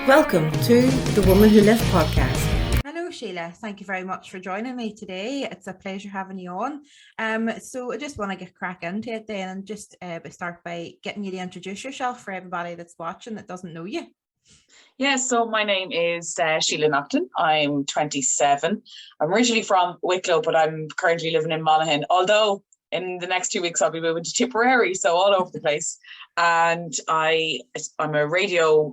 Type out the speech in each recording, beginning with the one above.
Welcome to the Woman Who Lift podcast. Hello, Sheila. Thank you very much for joining me today. It's a pleasure having you on. So I just want to get crack into it then and just start by getting you to introduce yourself for everybody that's watching that doesn't know you. Yeah, so my name is Sheila Nocton. I'm 27. I'm originally from Wicklow, but I'm currently living in Monaghan, although in the next 2 weeks I'll be moving to Tipperary, so all over the place. And I'm a radio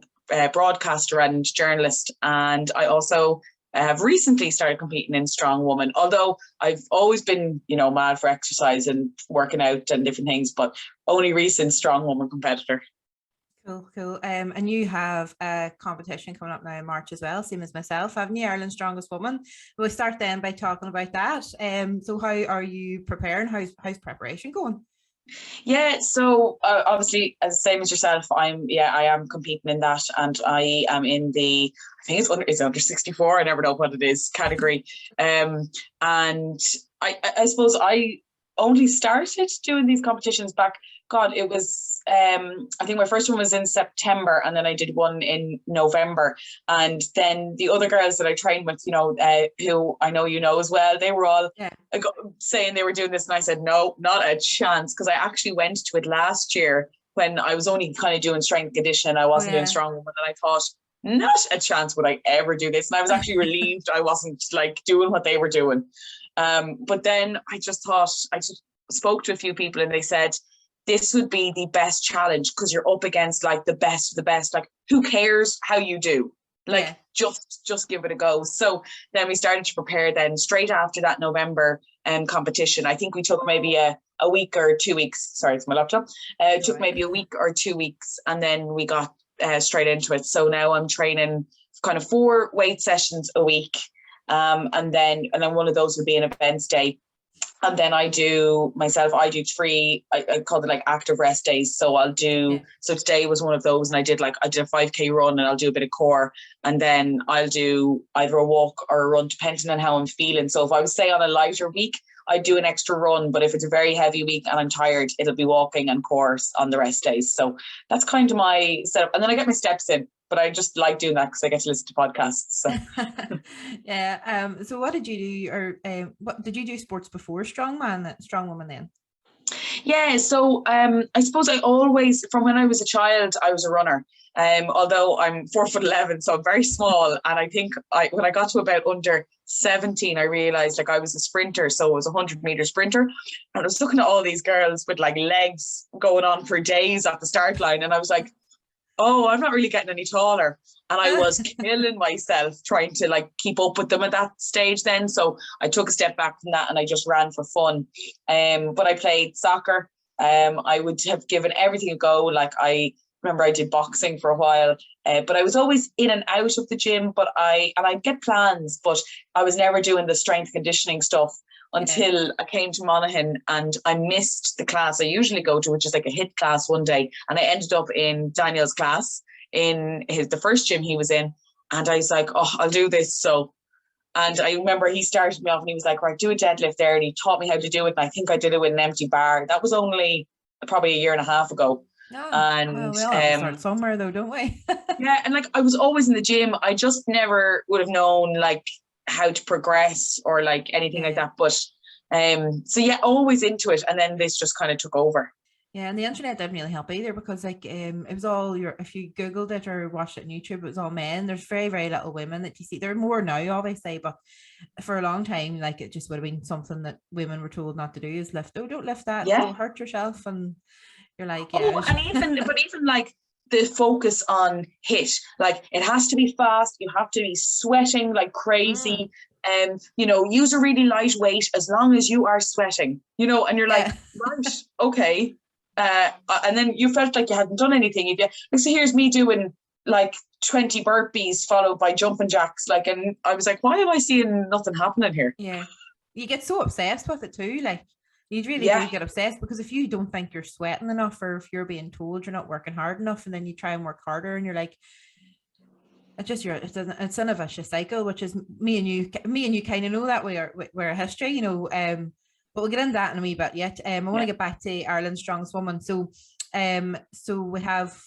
broadcaster and journalist, and I also have recently started competing in Strong Woman, although I've always been, mad for exercise and working out and different things, but only recent Strong Woman competitor. Cool. And you have a competition coming up now in March as well, same as myself, haven't you? Ireland's Strongest Woman. We'll start then by talking about that. So how are you preparing? How's preparation going? Yeah, so obviously, as the same as yourself, I am competing in that, and I am in the, I think it's under 64. I never know what it is category, and I suppose I only started doing these competitions back. God, it was I think my first one was in September, and then I did one in November, and then the other girls that I trained with, who I know as well, they were all saying they were doing this, and I said no, not a chance, because I actually went to it last year when I was only kind of doing strength conditioning. I wasn't doing strong woman, and I thought, not a chance would I ever do this, and I was actually relieved I wasn't like doing what they were doing. But then I just spoke to a few people, and they said this would be the best challenge because you're up against like the best of the best. Like, who cares how you do? Like, just give it a go. So then we started to prepare. Then straight after that November competition, I think we took maybe a week or 2 weeks. Sorry, it's my laptop. Took maybe a week or 2 weeks, and then we got straight into it. So now I'm training kind of 4 weight sessions a week, and then one of those would be an events day. And then I do 3, I call it like active rest days. So I'll do, so today was one of those, and I did a 5K run, and I'll do a bit of core, and then I'll do either a walk or a run depending on how I'm feeling. So if I would say on a lighter week, I do an extra run, but if it's a very heavy week and I'm tired, it'll be walking and course on the rest days. So that's kind of my setup. And then I get my steps in, but I just like doing that because I get to listen to podcasts. So. So what did you do, or what did you do sports before Strong Woman then? Yeah, so I suppose I always, from when I was a child, I was a runner. Although I'm 4'11", so I'm very small. And I think when I got to about under 17, I realized I was a sprinter. So I was a 100-meter sprinter. And I was looking at all these girls with legs going on for days at the start line. And I was like, oh, I'm not really getting any taller. And I was killing myself trying to keep up with them at that stage then. So I took a step back from that and I just ran for fun. But I played soccer. I would have given everything a go. I remember I did boxing for a while, but I was always in and out of the gym, I'd get plans, but I was never doing the strength conditioning stuff until I came to Monaghan, and I missed the class I usually go to, which is like a HIIT class one day. And I ended up in Daniel's class in the first gym he was in. And I was like, oh, I'll do this. And I remember he started me off and he was like, right, do a deadlift there. And he taught me how to do it. And I think I did it with an empty bar. That was only probably a year and a half ago. We all have to start somewhere though, don't we? Yeah. And I was always in the gym. I just never would have known how to progress or anything like that. But so yeah, always into it. And then this just kind of took over. Yeah, and the internet didn't really help either, because it was all if you Googled it or watched it on YouTube, it was all men. There's very, very little women that you see. There are more now, obviously, but for a long time, it just would have been something that women were told not to do, is lift. Oh, don't lift that. You'll hurt yourself. And you're like, yeah. And even the focus on HIIT, it has to be fast. You have to be sweating like crazy. And use a really light weight as long as you are sweating, and you're like, right, okay. And then you felt like you hadn't done anything. So here's me doing 20 burpees followed by jumping jacks, and I was like, why am I seeing nothing happening here? Yeah, you get so obsessed with it too. You really do get obsessed, because if you don't think you're sweating enough, or if you're being told you're not working hard enough, and then you try and work harder, and you're like, it's in a vicious cycle, which is me and you kind of know that we're a history, but we'll get into that in a wee bit yet. I want to get back to Ireland's Strongest Woman. So we have,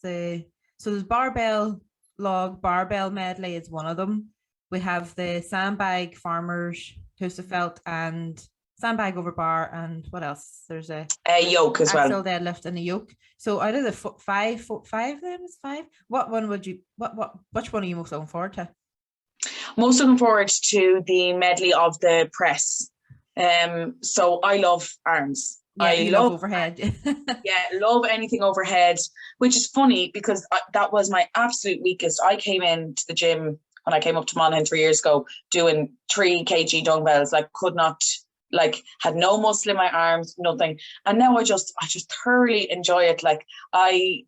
there's barbell log barbell medley is one of them. We have the sandbag farmers, Felt, and sandbag over bar, and what else? There's a yoke as well. Axel deadlift and a yoke. So out of the five, then is five. What one would you? Which one are you most looking forward to? Most looking forward to the medley of the press. So I love arms. Yeah, I love overhead. Yeah, love anything overhead, which is funny because that was my absolute weakest. I came into the gym when I came up to Monaghan 3 years ago doing 3 kg dumbbells, like could not, like had no muscle in my arms, nothing. And now I just thoroughly enjoy it. Like I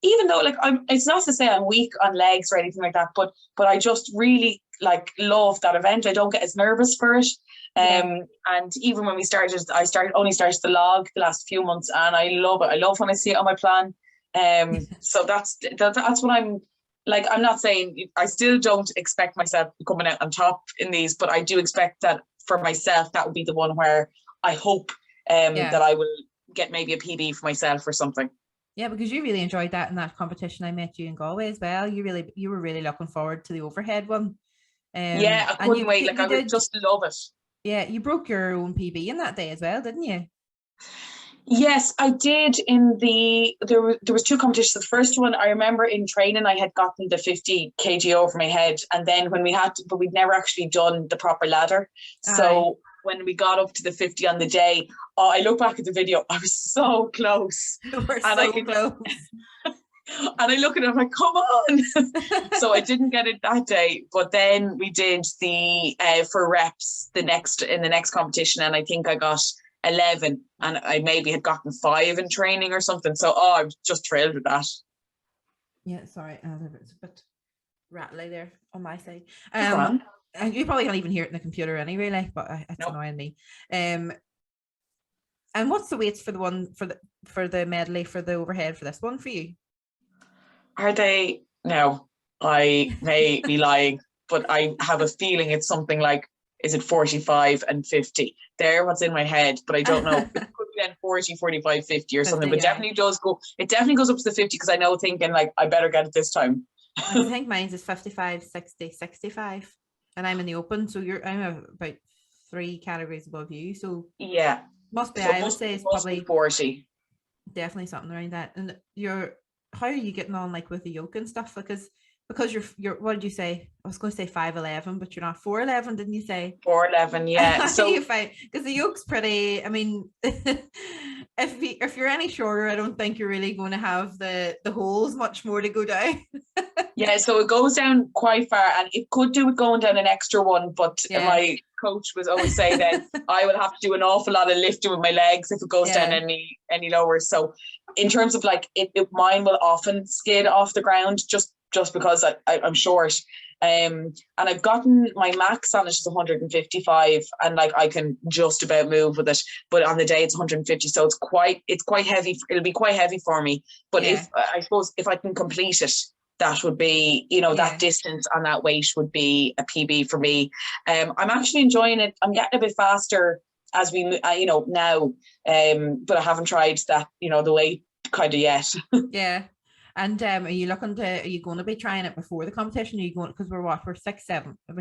even though like it's not to say I'm weak on legs or anything like that, but I just really like love that event. I don't get as nervous for it. And even when I only started the log the last few months, and I love it. I love when I see it on my plan. So that's what I'm like. I'm not saying I still don't expect myself to be coming out on top in these, but I do expect that for myself. That would be the one where I hope that I will get maybe a PB for myself or something. Yeah, because you really enjoyed that in that competition I met you in Galway as well. You were really looking forward to the overhead one. I couldn't wait. Like I would just love it. Yeah, you broke your own PB in that day as well, didn't you? Yes, I did. There was 2 competitions. The first one, I remember in training, I had gotten the 50 kg over my head, and then when but we'd never actually done the proper ladder. So when we got up to the 50 on the day, I look back at the video, I was so close. You were so close. And I look at it, I'm like, come on. So I didn't get it that day, but then we did the for reps in the next competition, and I think I got 11, and I maybe had gotten 5 in training or something. So I was just thrilled with that. Yeah, sorry, it's a bit rattly there on my side. And you probably can't even hear it in the computer anyway, like, but it's annoying me. And what's the weights for the one for the medley for the overhead for this one for you? Are they? No, I may be lying, but I have a feeling it's something like, is it 45 and 50? They're what's in my head, but I don't know. It could be then 40, 45, 50 or something, but definitely does go. It definitely goes up to the 50 because I know thinking like, I better get it this time. I think mine's is 55, 60, 65. And I'm in the open. So I'm about 3 categories above you. So yeah, must be, so I would say it's probably 40. Definitely something around that. And how are you getting on like with the yoke and stuff? Because you're what did you say? I was going to say 5'11", but you're not 4'11", didn't you say? 4'11", yeah. So because the yoke's pretty. I mean, if you're any shorter, I don't think you're really going to have the holes much more to go down. Yeah, so it goes down quite far, and it could do with going down an extra one, but my coach was always saying that I will have to do an awful lot of lifting with my legs if it goes down any lower. So in terms of like mine will often skid off the ground just because I'm short. And I've gotten my max on it is 155, and like I can just about move with it, but on the day it's 150, so it's quite heavy. It'll be quite heavy for me, but if I suppose if I can complete it, that would be, that distance on that weight would be a PB for me. I'm actually enjoying it. I'm getting a bit faster as we now, but I haven't tried that the weight kind of yet. Yeah. And are you going to be trying it before the competition? Are you going, because we're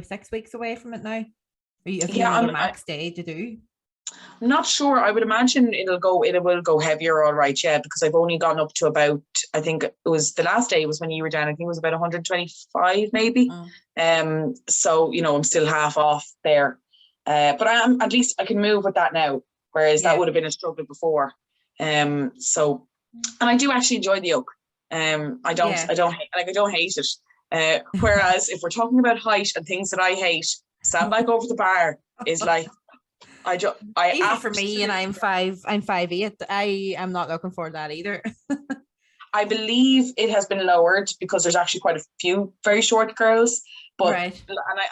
6 weeks away from it now? Have you another max day to do? I'm not sure. I would imagine it will go heavier, all right, because I've only gone up to about, I think it was the last day was when you were down, I think it was about 125 maybe. So I'm still half off there, but at least I can move with that now, whereas that would have been a struggle before. So, and I do actually enjoy the yoke. I don't hate it. Whereas if we're talking about height and things that I hate, sandbag over the bar is like, even for me, and I'm 5'8". I am not looking for that either. I believe it has been lowered because there's actually quite a few very short girls, but and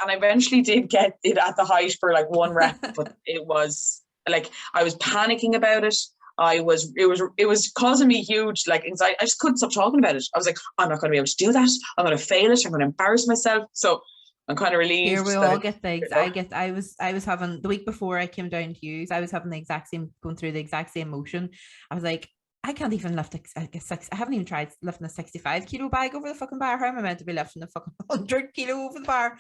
I eventually did get it at the height for like 1 rep, but it was like I was panicking about it. It was causing me huge like anxiety. I just couldn't stop talking about it. I was like, I'm not going to be able to do that. I'm going to fail it. I'm going to embarrass myself. So I'm kind of relieved. Here we all get things. I was having the week before I came down to use. I was having the exact same, going through the exact same motion. I was like, I can't even lift a six. I haven't even tried lifting a 65 kilo bag over the fucking bar. How am I meant to be lifting a fucking 100 kilo over the bar?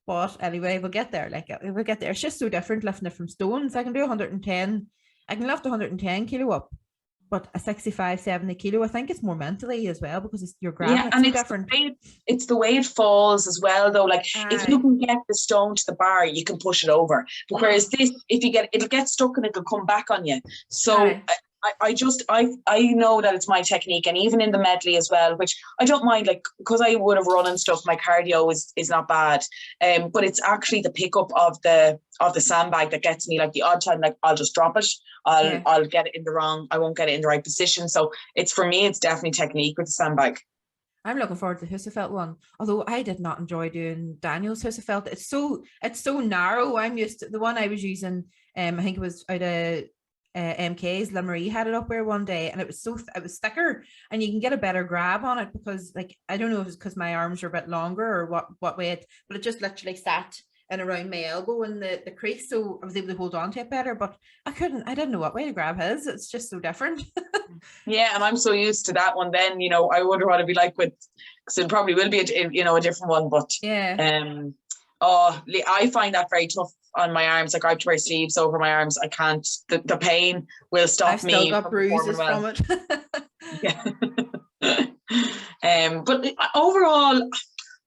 But anyway, we'll get there. Like, we'll get there. It's just so different lifting it from stones. I can do 110. I can lift 110 kilo up, but a 65, 70 kilo, I think it's more mentally as well, because you're grabbing it and so it's different. It's the way it falls as well, though. Like, if you can get the stone to the bar, you can push it over. But whereas this, it'll get stuck and it'll come back on you. So I know that it's my technique, and even in the medley as well, which I don't mind, like, because I would have run and stuff, my cardio is not bad. But it's actually the pickup of the sandbag that gets me. Like, the odd time, like, I'll just drop it. I'll get it I won't get it in the right position. So for me, it's definitely technique with the sandbag. I'm looking forward to the Husafelt one. Although I did not enjoy doing Daniel's Husafelt. It's so narrow. I'm used to the one I was using. I think it was out of MK's. La Marie had it up there one day, and it was thicker, and you can get a better grab on it, because, like, I don't know if it's because my arms are a bit longer or what way but it just literally sat in around my elbow in the crease, so I was able to hold on to it better. But I didn't know what way to grab his. It's just so different. Yeah, and I'm so used to that one. Then, I wonder what it'd be like because it probably will be a different one. But I find that very tough on my arms. Like, I have to wear sleeves over my arms. I can't. The pain will stop me. I've still got bruises from it. Yeah. But overall, I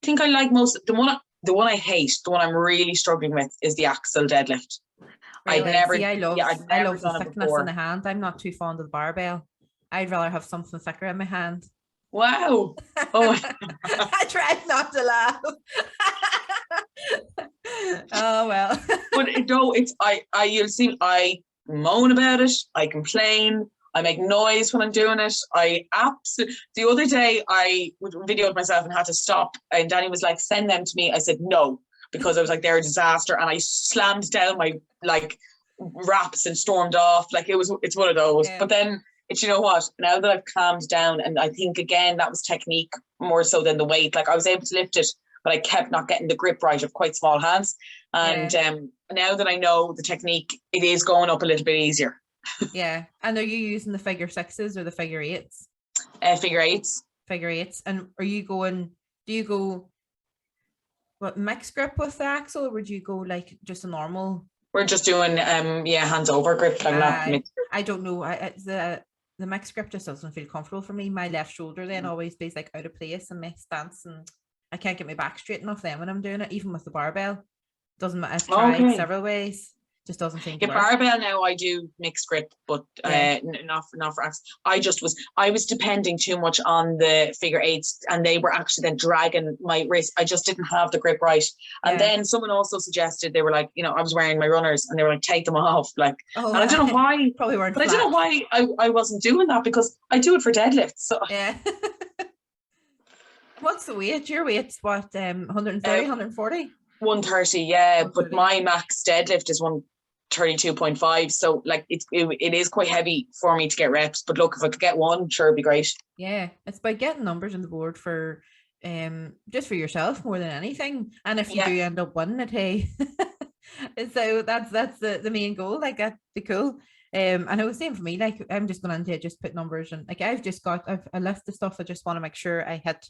think I like most. The one I hate, the one I'm really struggling with, is the axle deadlift. Really? I love the thickness before. in the hand. I'm not too fond of the barbell. I'd rather have something thicker in my hand. Wow. Oh. I tried not to laugh. Oh well. But no, you'll see, I moan about it, I complain, I make noise when I'm doing it. The other day I videoed myself and had to stop, and Danny was like, send them to me. I said no, because I was like, they're a disaster, and I slammed down my wraps and stormed off. Like, it's one of those. But then it's, you know what, now that I've calmed down, and I think again that was technique more so than the weight. Like, I was able to lift it, but I kept not getting the grip right of quite small hands. And now that I know the technique, it is going up a little bit easier. Yeah. And are you using the figure sixes or the figure eights? Figure eights. Figure eights. And do you go mixed grip with the axle, or would you go like just a normal? We're just doing hands over grip. I'm not mixed. I don't know. The mixed grip just doesn't feel comfortable for me. My left shoulder then always feels like out of place in my stance, and I can't get my back straight enough then when I'm doing it, even with the barbell. Doesn't matter. I've tried several ways. Just doesn't seem to work. Barbell now I do mixed grip, but not for axle. I was depending too much on the figure eights, and they were actually then dragging my wrist. I just didn't have the grip right. And then someone also suggested, they were like, I was wearing my runners, and they were like, take them off. Like, and I don't know why. Probably weren't. But I don't know why I wasn't doing that, because I do it for deadlifts. So yeah. What's the weight? Your weight's what? 130, 140? 130, yeah. 130. But my max deadlift is 132.5. So like it is quite heavy for me to get reps. But look, if I could get one, sure, it'd be great. Yeah, it's by getting numbers on the board for just for yourself more than anything. And if you do end up winning it, hey. So that's the main goal. Like, that'd be cool. And it was the same for me. Like, I'm just going to just put numbers, and like I've a list of stuff. I just want to make sure I hit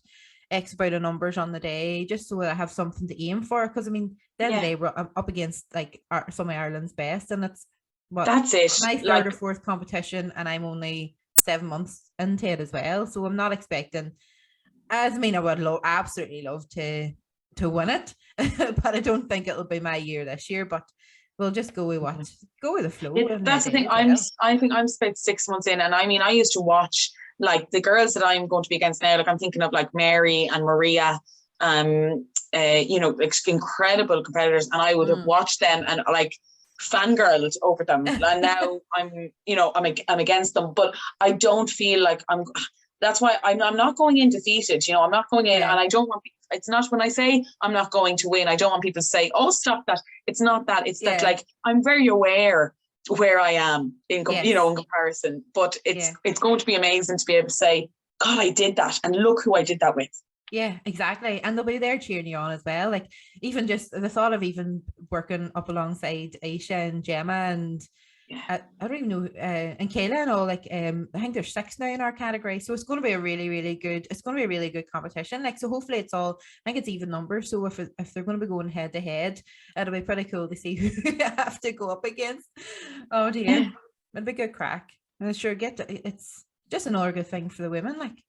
X amount of numbers on the day, just so that I have something to aim for. Because I mean, then the day we're up against like some of Ireland's best, and that's it. My third or fourth competition, and I'm only 7 months into it as well. So I'm not expecting. I would absolutely love to win it, but I don't think it'll be my year this year. But we'll just go with go with the flow. That's the thing. I think I'm about 6 months in, and I mean, I used to watch like the girls that I'm going to be against now. Like, I'm thinking of like Mary and Maria, incredible competitors, and I would have watched them and like fangirled over them. And now I'm against them, but I don't feel like that's why I'm not going in defeated. I'm not going in, and I don't want. It's not, when I say I'm not going to win, I don't want people to say, "Oh, stop that." It's not that. It's that, like, I'm very aware where I am in comparison. But it's going to be amazing to be able to say, "God, I did that, and look who I did that with." Yeah, exactly. And they'll be there cheering you on as well. Like, even just the thought of even working up alongside Aisha and Gemma and I don't even know, and Kayla and all, like, I think there's 6 now in our category, so it's going to be a really, really good. It's going to be a really good competition. Like, so hopefully it's all. I think it's even numbers. So if they're going to be going head to head, it'll be pretty cool to see who you have to go up against. Oh dear, it'll be good crack. And sure, it's just another good thing for the women, like.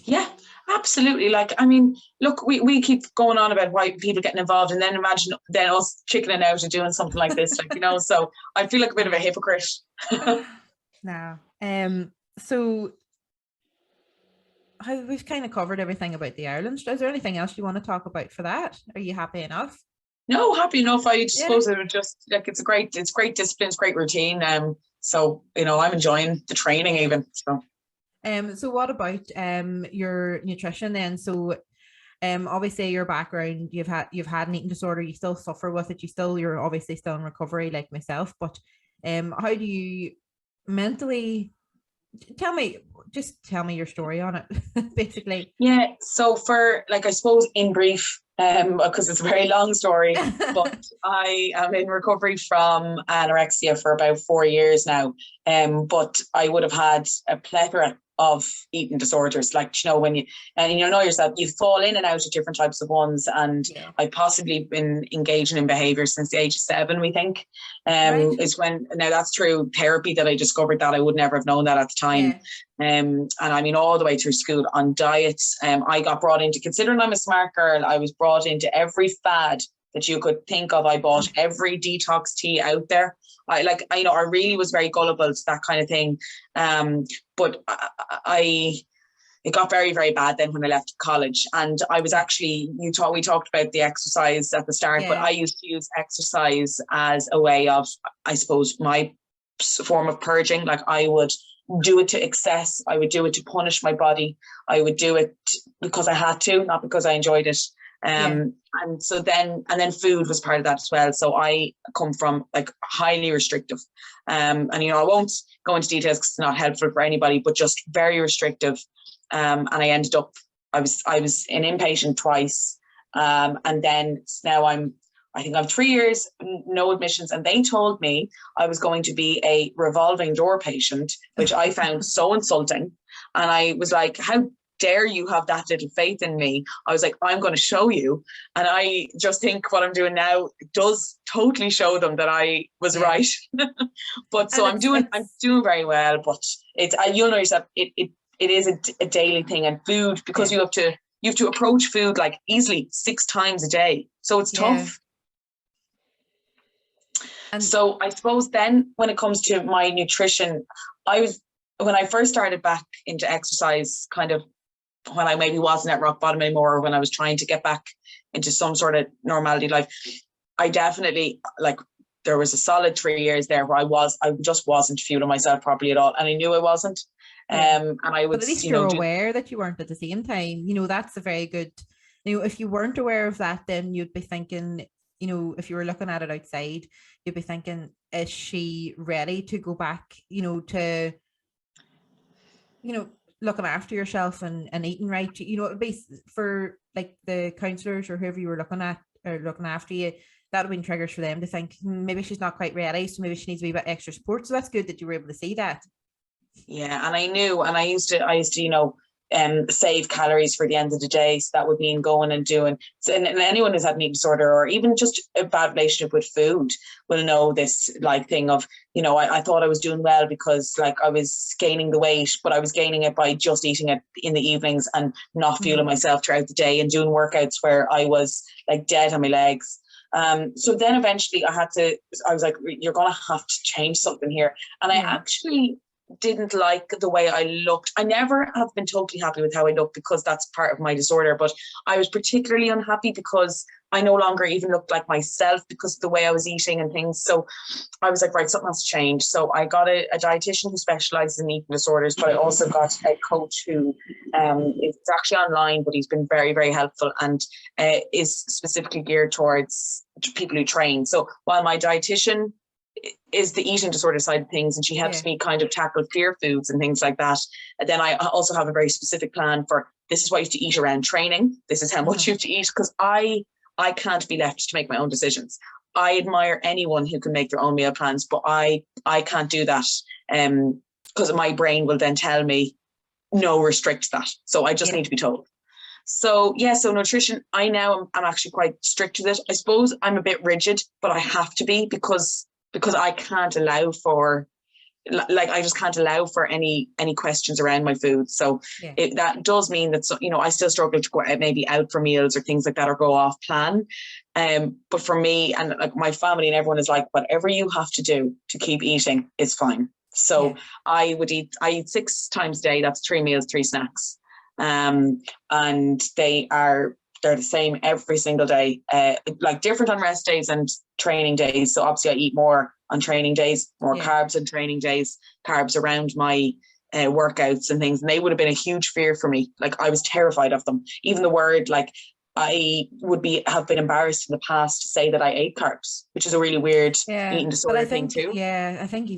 Yeah, absolutely. Like, I mean, look, we keep going on about why people getting involved, and then imagine then us chickening out and doing something like this, like, so I feel like a bit of a hypocrite. Now, so we've kind of covered everything about the Ireland. Is there anything else you want to talk about for that? Are you happy enough? No, happy enough. I just suppose it would just, like, it's great discipline, it's great routine. So, I'm enjoying the training even. So what about your nutrition then? So obviously your background, you've had an eating disorder, you still suffer with it, you're obviously still in recovery like myself, but how do you mentally, tell me your story on it, basically. Yeah, so for, like, I suppose in brief, because it's a very long story, but I am in recovery from anorexia for about 4 years now. But I would have had a plethora of eating disorders, like, when you know yourself, you fall in and out of different types of ones, and I've possibly been engaging in behavior since the age of 7, we think. Right. Is when, now that's through therapy that I discovered that. I would never have known that at the time. And I mean, all the way through school, on diets. I got brought into, considering I'm a smart girl, I was brought into every fad that you could think of. I bought every detox tea out there. I really was very gullible to that kind of thing. But it got very, very bad then when I left college. And I was actually, we talked about the exercise at the start, but I used to use exercise as a way of, I suppose, my form of purging. Like, I would do it to excess. I would do it to punish my body. I would do it because I had to, not because I enjoyed it. And so then food was part of that as well. So I come from, like, highly restrictive, and I won't go into details because it's not helpful for anybody, but just very restrictive. And I ended up, I was an inpatient twice, and then now I think I'm 3 years, no admissions, and they told me I was going to be a revolving door patient, which I found so insulting. And I was like, how dare you have that little faith in me? I was like, I'm going to show you. And I just think what I'm doing now does totally show them that I was right. But so I'm doing very well, but you'll know yourself, it is a daily thing. And food, because you have to approach food like easily 6 times a day. So it's tough. And so I suppose then when it comes to my nutrition, when I first started back into exercise, kind of when I maybe wasn't at rock bottom anymore, or when I was trying to get back into some sort of normality life, I definitely, like, there was a solid 3 years there where I just wasn't fueling myself properly at all. And I knew I wasn't. And I would, but at least you're aware that you weren't at the same time. That's a very good, if you weren't aware of that, then you'd be thinking, if you were looking at it outside, you'd be thinking, is she ready to go back, to, looking after yourself and eating right? It would be for, like, the counsellors or whoever you were looking at or looking after you, that would have been triggers for them to think, maybe she's not quite ready, so maybe she needs a wee bit extra support. So that's good that you were able to see that. Yeah, and I knew, and I used to, save calories for the end of the day. So that would mean going and doing. So, and anyone who's had an eating disorder, or even just a bad relationship with food, will know this, like, thing of, I thought I was doing well because, like, I was gaining the weight, but I was gaining it by just eating it in the evenings and not fueling myself throughout the day, and doing workouts where I was, like, dead on my legs. So then eventually I was like, you're going to have to change something here. And I actually didn't like the way I looked. I never have been totally happy with how I look, because that's part of my disorder, but I was particularly unhappy because I no longer even looked like myself because of the way I was eating and things. So I was like, right, something has to change. So I got a dietitian who specializes in eating disorders, but I also got a coach who is actually online, but he's been very, very helpful, and is specifically geared towards people who train. So while my dietitian is the eating disorder side of things, and she helps me kind of tackle fear foods and things like that. And then I also have a very specific plan for, this is what you have to eat around training. This is how much you have to eat, because I can't be left to make my own decisions. I admire anyone who can make their own meal plans, but I can't do that. Because my brain will then tell me, no, restrict that. So I just need to be told. So so nutrition, I'm actually quite strict with it. I suppose I'm a bit rigid, but I have to be because I can't allow for, like, I just can't allow for any questions around my food. So that does mean that, so, I still struggle to go maybe out for meals or things like that, or go off plan. But for me and like my family and everyone is like, whatever you have to do to keep eating is fine. So I eat 6 times a day. That's 3 meals, 3 snacks. And they're the same every single day, like different on rest days and training days. So obviously I eat more on training days, more carbs on training days, carbs around my workouts and things. And they would have been a huge fear for me. Like, I was terrified of them. Even the word, like, I would have been embarrassed in the past to say that I ate carbs, which is a really weird eating disorder thing too. Yeah, I think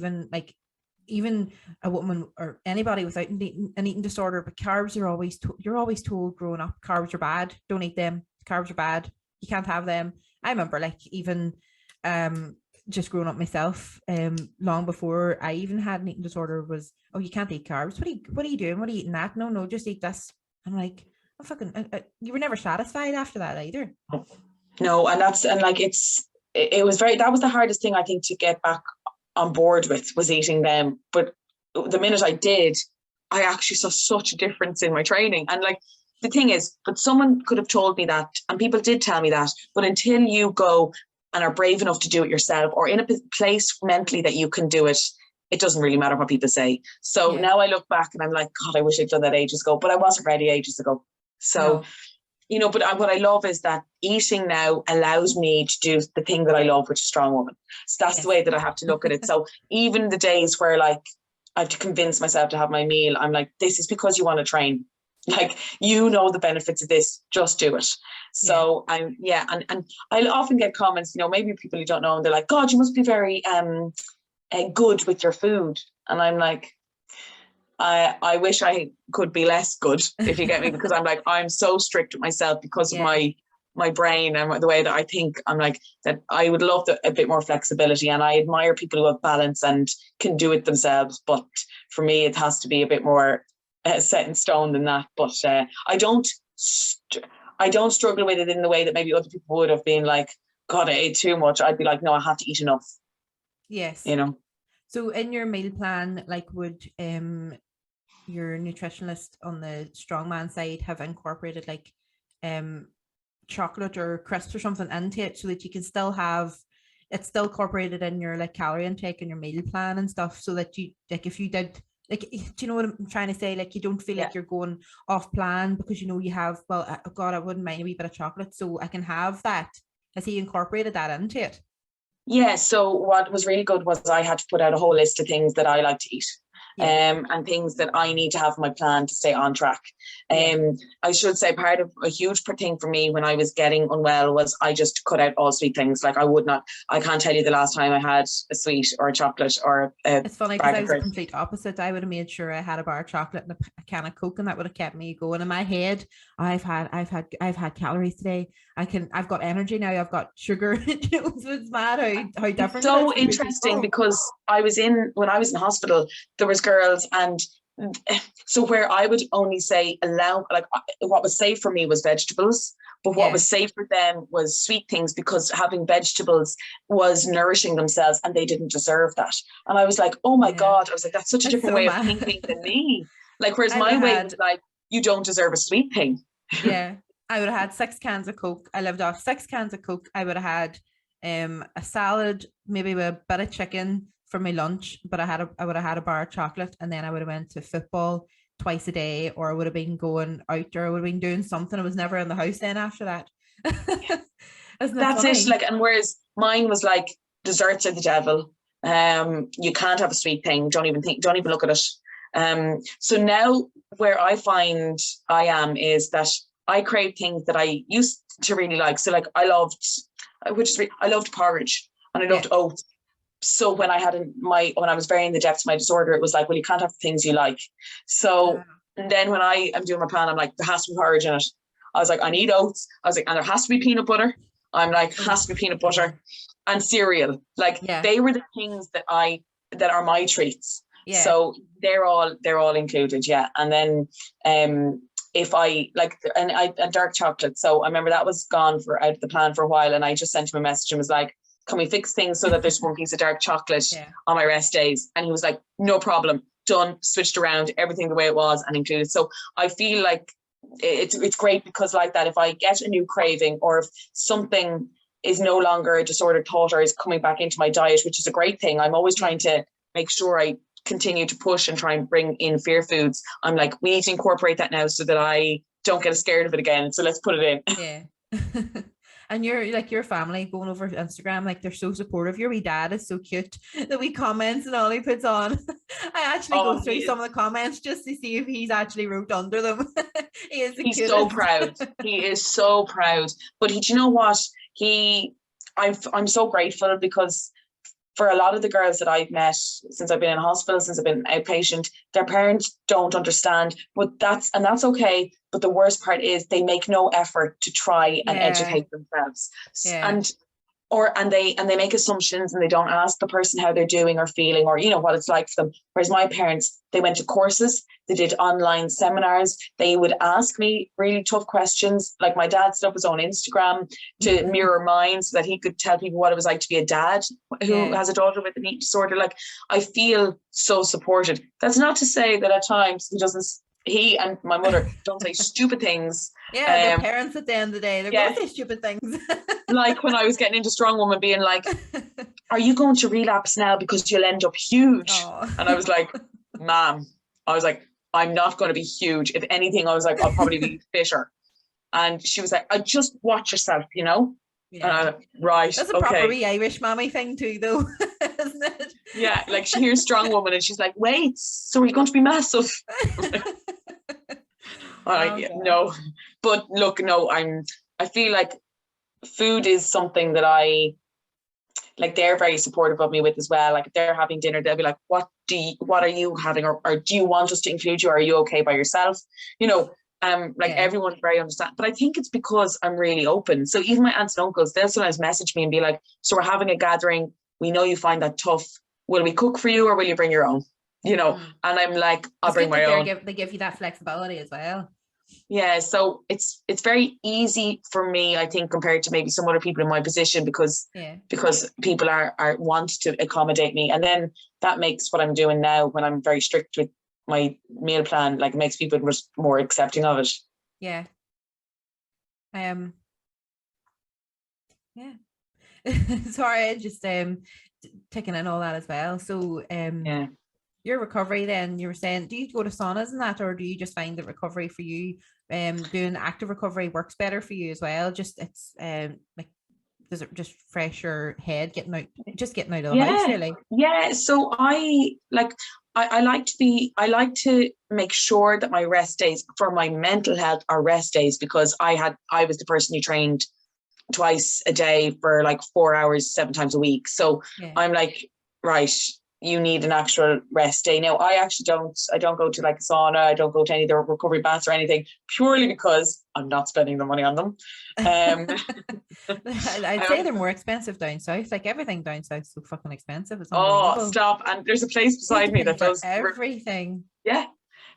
even a woman or anybody without an eating disorder, but carbs are you're always told growing up, carbs are bad, don't eat them, carbs are bad, you can't have them. I remember, like, even just growing up myself, long before I even had an eating disorder, was, oh, you can't eat carbs, what are you doing, what are you eating that? No, just eat this. I'm like, oh, fucking you were never satisfied after that either. No, and it was that was the hardest thing, I think, to get back on board with, was eating them. But the minute I did, I actually saw such a difference in my training. And like, the thing is, but someone could have told me that, and people did tell me that, but until you go and are brave enough to do it yourself, or in a place mentally that you can do it, it doesn't really matter what people say. So now I look back and I'm like, God, I wish I'd done that ages ago, but I wasn't ready ages ago. So but what I love is that eating now allows me to do the thing that I love, which is strong woman. So that's the way that I have to look at it. So even the days where, like, I have to convince myself to have my meal, I'm like, this is because you want to train. Like, the benefits of this, just do it. So and I'll often get comments, maybe people you don't know, and they're like, God, you must be very good with your food. And I'm like, I wish I could be less good, if you get me, because I'm like, I'm so strict with myself because of my brain and the way that I think. I'm like, that I would love a bit more flexibility, and I admire people who have balance and can do it themselves. But for me, it has to be a bit more set in stone than that. But I don't struggle with it in the way that maybe other people would have been like, God, I ate too much. I'd be like, no, I have to eat enough. Yes. So in your meal plan, like, would your nutritionist on the strongman side have incorporated like chocolate or crisps or something into it, so that you can still have it's still incorporated in your like calorie intake and your meal plan and stuff, so that you, like, if you did, like, do you know what I'm trying to say? Like, you don't feel like you're going off plan because you have, well, God, I wouldn't mind a wee bit of chocolate, so I can have that. Has he incorporated that into it? Yeah, so what was really good was I had to put out a whole list of things that I like to eat. And things that I need to have in my plan to stay on track. I should say, part of a huge thing for me when I was getting unwell was I just cut out all sweet things. Like, I can't tell you the last time I had a sweet or a chocolate or a It's funny because I was the complete opposite. I would have made sure I had a bar of chocolate and a can of Coke, and that would have kept me going. In my head, I've had calories today. I've got energy now. I've got sugar. It's mad how different. So interesting, because when I was in hospital, there was girls, and so where I would only say allow, like, what was safe for me was vegetables, but what was safe for them was sweet things, because having vegetables was nourishing themselves and they didn't deserve that. And I was like, oh my God, I was like, that's such a different way of thinking than me. Like, whereas my way was like, you don't deserve a sweet thing. Yeah, I would have had 6 cans of Coke. I lived off 6 cans of Coke. I would have had a salad, maybe with a bit of chicken for my lunch, but I would have had a bar of chocolate, and then I would have went to football twice a day, or I would have been going out, or I would have been doing something. I was never in the house then after that. That's it. Like, and whereas mine was like, desserts are the devil. You can't have a sweet thing. Don't even look at it. So now where I find I am is that I crave things that I used to really like. So like, I loved porridge, and I loved oats. So when I was very in the depths of my disorder, it was like, well, you can't have the things you like. So and then when I am doing my plan, I'm like, there has to be porridge in it. I was like, I need oats. I was like, and there has to be peanut butter. I'm like, has to be peanut butter. and cereal. Like they were the things that are my treats. Yeah. So they're all included. Yeah. And then if I like and dark chocolate. So I remember that was gone out of the plan for a while, and I just sent him a message and was like, can we fix things so that there's one piece of dark chocolate on my rest days? And he was like, no problem, done, switched around, everything the way it was and included. So I feel like it's great because like that, if I get a new craving or if something is no longer a disordered thought or is coming back into my diet, which is a great thing, I'm always trying to make sure I continue to push and try and bring in fear foods. I'm like, we need to incorporate that now so that I don't get scared of it again. So let's put it in. Yeah. And your family going over Instagram, like they're so supportive. Your wee dad is so cute. The wee comments and all he puts on. I actually go through some of the comments just to see if he's actually wrote under them. He's so proud. He is so proud. But do you know what? I'm so grateful because for a lot of the girls that I've met since I've been in hospital, since I've been outpatient, their parents don't understand, but that's okay. But the worst part is they make no effort to try and educate themselves. And they make assumptions and they don't ask the person how they're doing or feeling or, you know, what it's like for them. Whereas my parents, they went to courses, they did online seminars, they would ask me really tough questions. Like my dad set up his own Instagram to mirror mine so that he could tell people what it was like to be a dad who has a daughter with an eating disorder. Like I feel so supported. That's not to say that at times he and my mother don't say stupid things. Yeah, they're parents at the end of the day. They're going to say stupid things. Like when I was getting into Strong Woman being like, are you going to relapse now because you'll end up huge? And I was like, Mom, I'm not going to be huge. If anything, I was like, I'll probably be fitter. And she was like, just watch yourself, you know? Yeah. Right. That's a proper wee Irish mommy thing too, though, isn't it? Yeah, like she hears Strong Woman and she's like, wait, so are you going to be massive? No. But look, no, I feel like food is something that they're very supportive of me with as well. Like if they're having dinner, they'll be like, what are you having? Or do you want us to include you? Or are you okay by yourself? You know, everyone's very understanding. But I think it's because I'm really open. So even my aunts and uncles, they'll sometimes message me and be like, so we're having a gathering. We know you find that tough. Will we cook for you or will you bring your own? You know, and I'm like, I'll bring my own. They give you that flexibility as well. Yeah, so it's very easy for me, I think, compared to maybe some other people in my position because people are want to accommodate me, and then that makes what I'm doing now when I'm very strict with my meal plan, like it makes people more accepting of it. Yeah. Sorry, just taking in all that as well. So your recovery then, you were saying, do you go to saunas and that, or do you just find that recovery for you, doing active recovery works better for you as well? Just it's like, does it just fresh your head getting out of the house really? Yeah, so I like to make sure that my rest days for my mental health are rest days, because I was the person who trained twice a day for like 4 hours 7 times a week. So I'm like, right, you need an actual rest day. Now I don't go to like a sauna, I don't go to any of the recovery baths or anything, purely because I'm not spending the money on them. I'd say they're more expensive down south. Like everything down south is so fucking expensive. It's unbelievable. Stop. And there's a place beside me that does everything.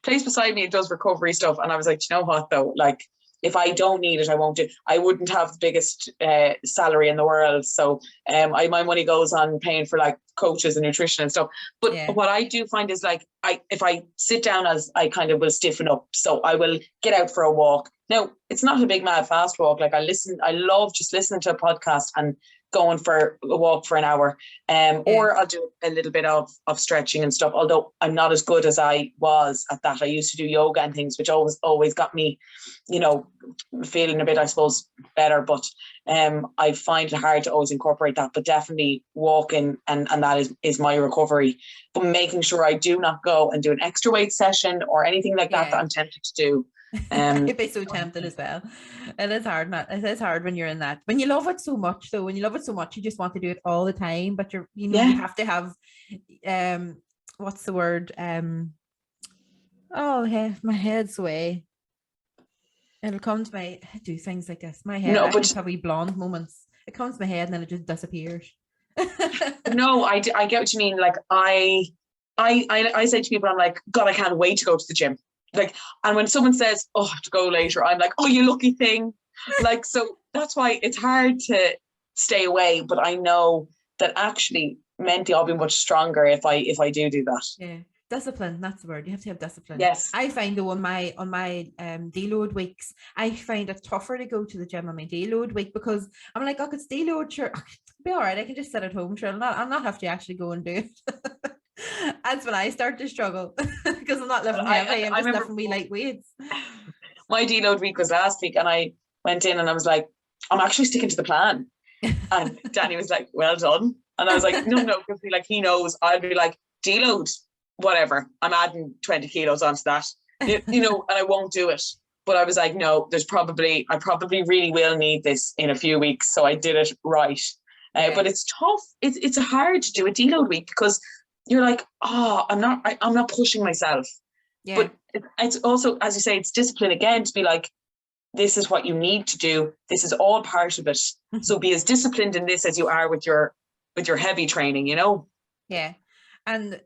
Place beside me, it does recovery stuff. And I was like, you know what though, like if I don't need it, I won't do. I wouldn't have the biggest salary in the world. So my money goes on paying for like coaches and nutrition and stuff. But what I do find is like, if I sit down, as I kind of will stiffen up. So I will get out for a walk. Now, it's not a big mad fast walk. Like I love just listening to a podcast and going for a walk for an hour. Or I'll do a little bit of stretching and stuff, although I'm not as good as I was at that. I used to do yoga and things, which always got me, you know, feeling a bit, I suppose, better. But I find it hard to always incorporate that. But definitely walking and that is my recovery. But making sure I do not go and do an extra weight session or anything like that I'm tempted to do. You'd be so tempted as well. It is hard, Matt. It is hard when you're in that. When you love it so much, though, you just want to do it all the time. But you have to have what's the word? My head's away. It'll come to me. I do things like this. My head. I just have wee blonde moments. It comes to my head and then it just disappears. No, I get what you mean. Like I say to people, I'm like, God, I can't wait to go to the gym. Like, and when someone says, oh, I have to go later, I'm like, oh, you lucky thing. Like, so that's why it's hard to stay away. But I know that actually mentally I'll be much stronger if I do that. Yeah. Discipline, that's the word. You have to have discipline. Yes. I find though on my deload weeks, I find it tougher to go to the gym on my deload week because I'm like, oh, it's deload, sure, it'll be all right. I can just sit at home, sure. I'll not have to actually go and do it. That's when I start to struggle because I'm not lifting heavy. I'm just lifting wee light weights. My deload week was last week, and I went in and I was like, I'm actually sticking to the plan. And Danny was like, well done. And I was like, no, because he knows I'll be like, deload, whatever. I'm adding 20 kilos onto that, and I won't do it. But I was like, no, I probably really will need this in a few weeks. So I did it right. But it's tough. It's hard to do a deload week because you're like, oh, I'm not pushing myself. Yeah. But it's also, as you say, it's discipline again to be like, this is what you need to do. This is all part of it. Mm-hmm. So be as disciplined in this as you are with your heavy training, Yeah. And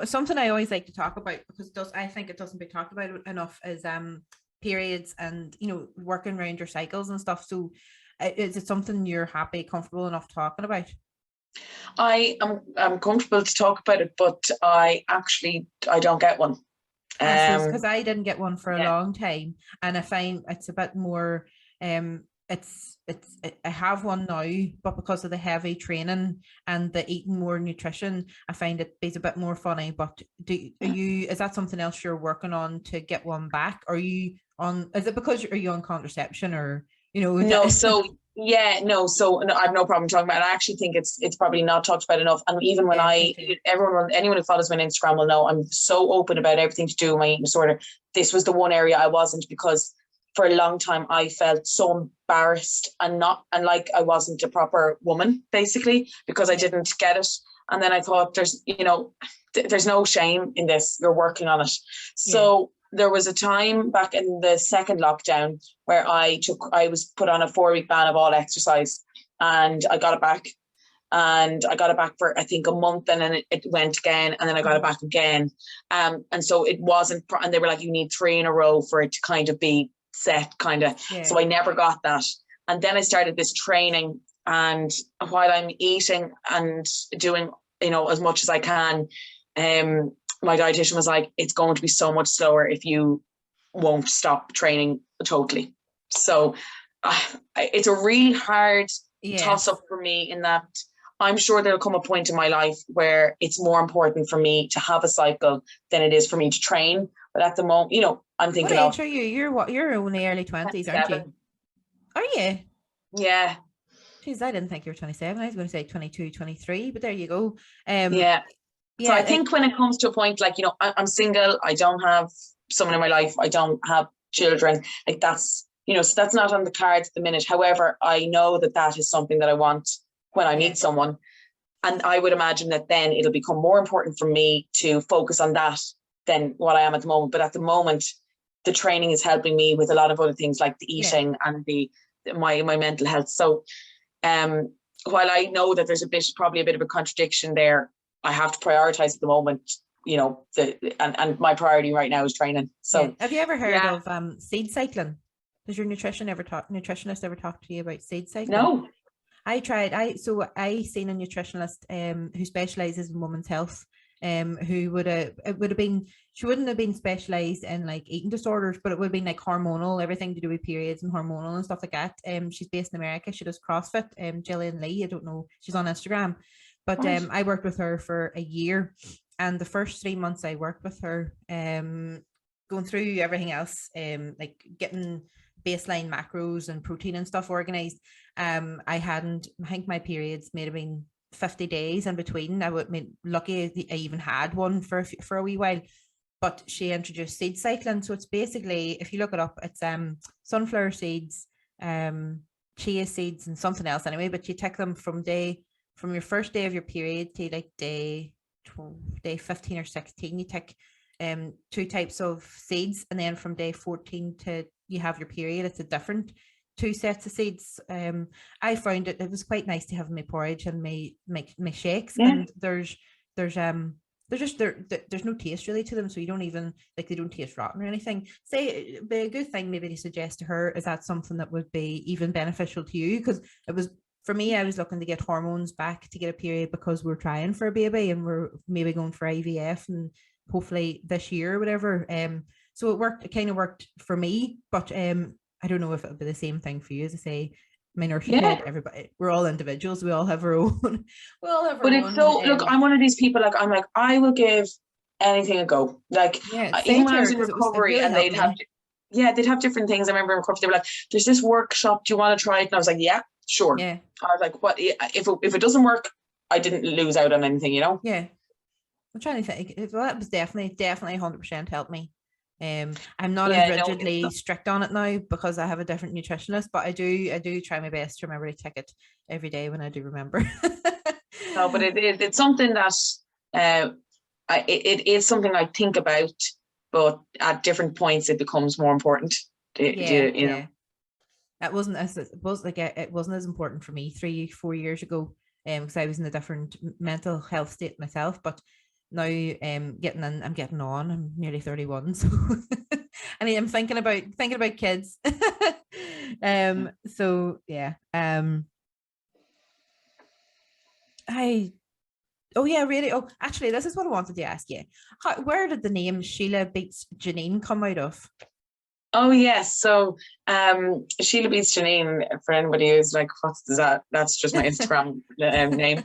something I always like to talk about because I think it doesn't be talked about enough is periods and working around your cycles and stuff. So is it something you're happy, comfortable enough talking about? I'm comfortable to talk about it, but I don't get one. Because I didn't get one for a long time, and I find it's a bit more. I have one now, but because of the heavy training and the eating more nutrition, I find it is a bit more funny. But is that something else you're working on to get one back? Are you on? Is it because are you on contraception or No, so. Yeah, no, so no, I have no problem talking about it. I actually think it's probably not talked about enough. And even when anyone who follows me on Instagram will know I'm so open about everything to do with my eating disorder. This was the one area I wasn't, because for a long time I felt so embarrassed and like I wasn't a proper woman, basically, because I didn't get it. And then I thought there's no shame in this. You're working on it. So there was a time back in the second lockdown where I was put on a 4-week ban of all exercise, and I got it back. And I got it back for, I think, a month, and then it went again, and then I got it back again. And so it wasn't, and they were like, you need 3 in a row for it to kind of be set, kind of. Yeah. So I never got that. And then I started this training, and while I'm eating and doing, as much as I can, my dietitian was like, it's going to be so much slower if you won't stop training totally. So it's a really hard toss up for me, in that I'm sure there'll come a point in my life where it's more important for me to have a cycle than it is for me to train. But at the moment, I'm thinking, what age are you? You're only early 20s, aren't you? Are you? Yeah. Jeez, I didn't think you were 27. I was going to say 22, 23, but there you go. So I think when it comes to a point, like, I'm single, I don't have someone in my life, I don't have children, like that's, so that's not on the cards at the minute. However, I know that is something that I want when I meet someone. And I would imagine that then it'll become more important for me to focus on that than what I am at the moment. But at the moment, the training is helping me with a lot of other things, like the eating and my mental health. So while I know that there's probably a bit of a contradiction there, I have to prioritize at the moment, and my priority right now is training. So have you ever heard of seed cycling? Does your nutritionist ever talk to you about seed cycling? No. I tried. I seen a nutritionist who specializes in women's health, who she wouldn't have been specialized in like eating disorders, but it would have been like hormonal, everything to do with periods and hormonal and stuff like that. She's based in America. She does CrossFit. Gillian Lee, I don't know, she's on Instagram. But I worked with her for a year, and the first 3 months I worked with her, going through everything else, like getting baseline macros and protein and stuff organized. I think my periods may have been 50 days in between. I would be lucky I even had one for a wee while. But she introduced seed cycling. So it's basically, if you look it up, it's sunflower seeds, chia seeds, and something else anyway. But you take them from your first day of your period to like day 15 or 16, you take 2 types of seeds, and then from day 14 to you have your period, it's a different two sets of seeds. I found it was quite nice to have my porridge and my shakes, and there's no taste really to them, so you don't even like, they don't taste rotten or anything. Say it'd be a good thing maybe to suggest to her, is that something that would be even beneficial to you? Because it was, for me, I was looking to get hormones back to get a period, because we're trying for a baby and we're maybe going for IVF and hopefully this year or whatever. So it kind of worked for me, but I don't know if it'll be the same thing for you. As I say, my nursery kid, everybody, we're all individuals. We all have our own. But it's so, look, I'm one of these people, like, I'm like, I will give anything a go. Like, even when I was in recovery, really, and they'd have different things. I remember in recovery, they were like, there's this workshop, do you want to try it? And I was like, yeah, sure. I was like, what, if it doesn't work, I didn't lose out on anything, you know? Yeah. I'm trying to think. Well, that was definitely 100% helped me. I'm not as rigidly strict on it now because I have a different nutritionist, but I do try my best to remember to take it every day when I do remember. No, but it's something that it is something I think about, but at different points it becomes more important. You know. It wasn't as important for me 3-4 years ago, because I was in a different mental health state myself, but now I'm getting on. I'm nearly 31, so and I'm thinking about kids. So yeah. Actually, this is what I wanted to ask you. Where did the name Sheila Beats Janine come out of? Oh yes, so Sheila Beats Janine, for anybody who's like, what's that? That's just my Instagram name.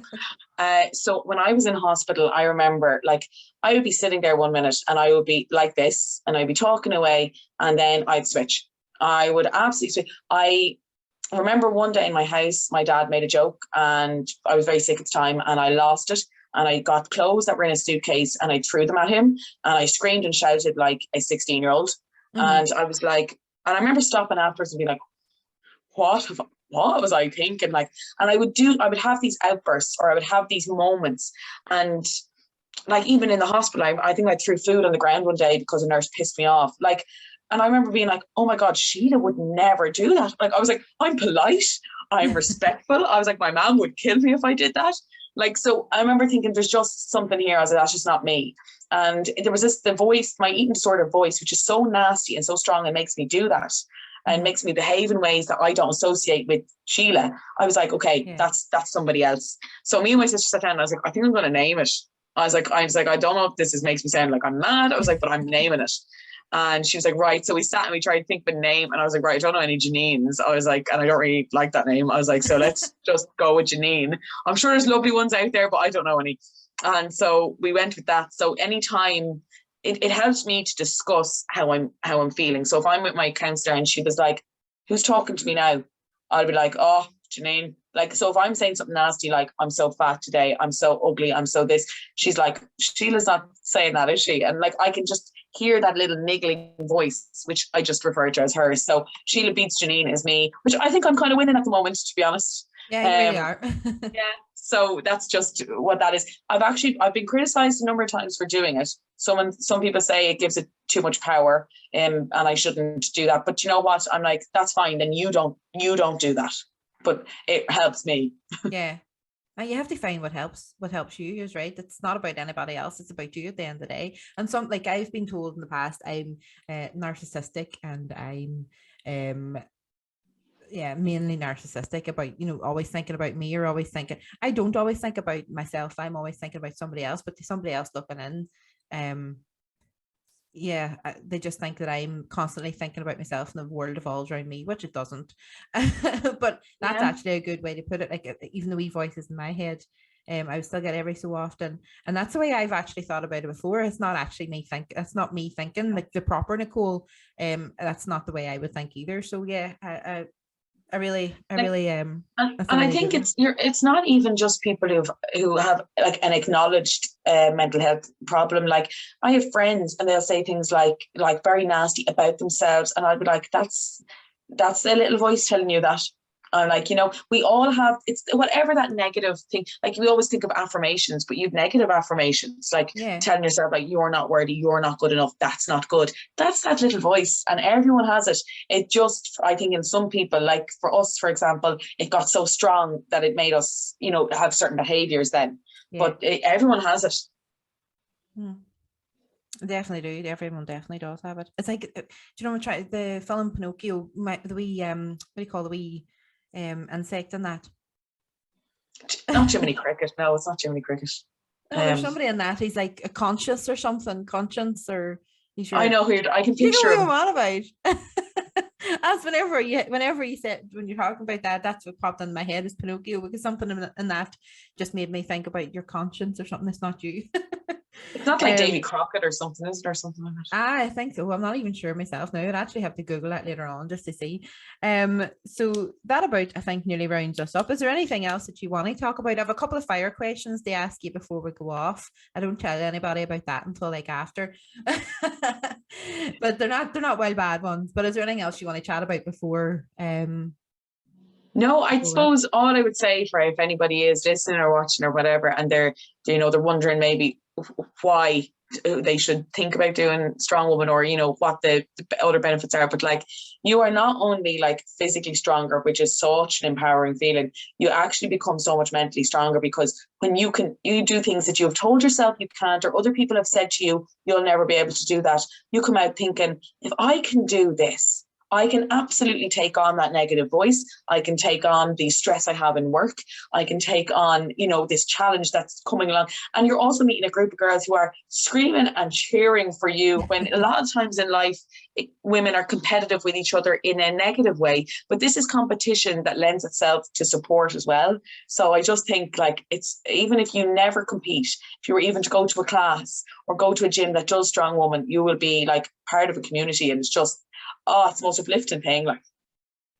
So when I was in hospital, I remember, like, I would be sitting there 1 minute and I would be like this and I'd be talking away, and then I'd switch. I would absolutely switch. I remember one day in my house, my dad made a joke and I was very sick at the time and I lost it. And I got clothes that were in a suitcase and I threw them at him and I screamed and shouted like a 16-year-old. And I was like, and I remember stopping afterwards and being like, what was I thinking? Like, and I would have these outbursts, or I would have these moments. And like, even in the hospital, I think I threw food on the ground one day because a nurse pissed me off. Like, and I remember being like, oh my God, Sheila would never do that. Like, I was like, I'm polite, I'm respectful. I was like, my mom would kill me if I did that. Like, so I remember thinking there's just something here. I was like, that's just not me. And there was the voice, my eating disorder voice, which is so nasty and so strong, it makes me do that and makes me behave in ways that I don't associate with Sheila. I was like, okay, that's somebody else. So me and my sister sat down and I was like, I think I'm going to name it. I was like, I don't know if this makes me sound like I'm mad. I was like, but I'm naming it. And she was like, right. So we sat and we tried to think of a name. And I was like, right, I don't know any Janines. I was like, and I don't really like that name. I was like, so let's just go with Janine. I'm sure there's lovely ones out there, but I don't know any. And so we went with that. So anytime it helps me to discuss how I'm feeling. So if I'm with my counselor and she was like, who's talking to me now? I'll be like, oh, Janine. Like, so if I'm saying something nasty, like, I'm so fat today, I'm so ugly, I'm so this, she's like, Sheila's not saying that, is she? And like, I can just hear that little niggling voice, which I just refer to as hers. So Sheila Beats Janine is me, which I think I'm kind of winning at the moment, to be honest. Yeah, you really are. Yeah. So that's just what that is. I've been criticized a number of times for doing it. Some people say it gives it too much power, and I shouldn't do that. But you know what? I'm like, that's fine. Then you don't do that. But it helps me. Yeah. And you have to find what helps you, is right. It's not about anybody else. It's about you at the end of the day. And like I've been told in the past, I'm narcissistic, and I'm mainly narcissistic about, always thinking about me, or always thinking, I don't always think about myself. I'm always thinking about somebody else, but somebody else looking in, they just think that I'm constantly thinking about myself and the world evolves around me, which it doesn't. But that's actually a good way to put it. Like, even the wee voices in my head, I would still get every so often, and that's the way I've actually thought about it before. It's not actually me it's not me thinking like the proper Nicole. That's not the way I would think either. So yeah, I really and I think it's not even just people who have like an acknowledged mental health problem. Like, I have friends and they'll say things like very nasty about themselves, and I'll be like, that's a little voice telling you that. And like, you know, we all have, it's whatever that negative thing, like we always think of affirmations, but you've negative affirmations, like telling yourself like, you're not worthy, you're not good enough, that's not good. That's that little voice, and everyone has it. It just, I think in some people, like for us, for example, it got so strong that it made us, you know, have certain behaviors then. But everyone has it. Definitely do. Everyone definitely does have it. It's like, do you know, try the film Pinocchio, the wee what do you call the wee insect in that? Not Jiminy Cricket. No, it's not Jiminy Cricket. No, there's somebody in that. He's like a conscience or something. Conscience, or he's your, I know who I can picture. You know who I'm on about. That's whenever you said, when you're talking about that, that's what popped in my head is Pinocchio, because something in that just made me think about your conscience or something. It's not you. It's not like Davy Crockett or something, is it, or something like that? I think so. I'm not even sure myself now. I'd actually have to Google that later on just to see. So that about, I think, nearly rounds us up. Is there anything else that you want to talk about? I have a couple of fire questions to ask you before we go off. I don't tell anybody about that until like after. But they're not wild bad ones. But is there anything else you want to chat about before? No, I suppose all I would say for if anybody is listening or watching or whatever, and they're wondering maybe why they should think about doing Strong Woman, or, you know, what the other benefits are. But like, you are not only like physically stronger, which is such an empowering feeling, you actually become so much mentally stronger, because when you do things that you have told yourself you can't, or other people have said to you, you'll never be able to do that. You come out thinking, if I can do this, I can absolutely take on that negative voice. I can take on the stress I have in work. I can take on, you know, this challenge that's coming along. And you're also meeting a group of girls who are screaming and cheering for you, when a lot of times in life, women are competitive with each other in a negative way. But this is competition that lends itself to support as well. So I just think, like, it's, even if you never compete, if you were even to go to a class or go to a gym that does Strong Woman, you will be like part of a community. And it's just, it's the most uplifting thing. Like,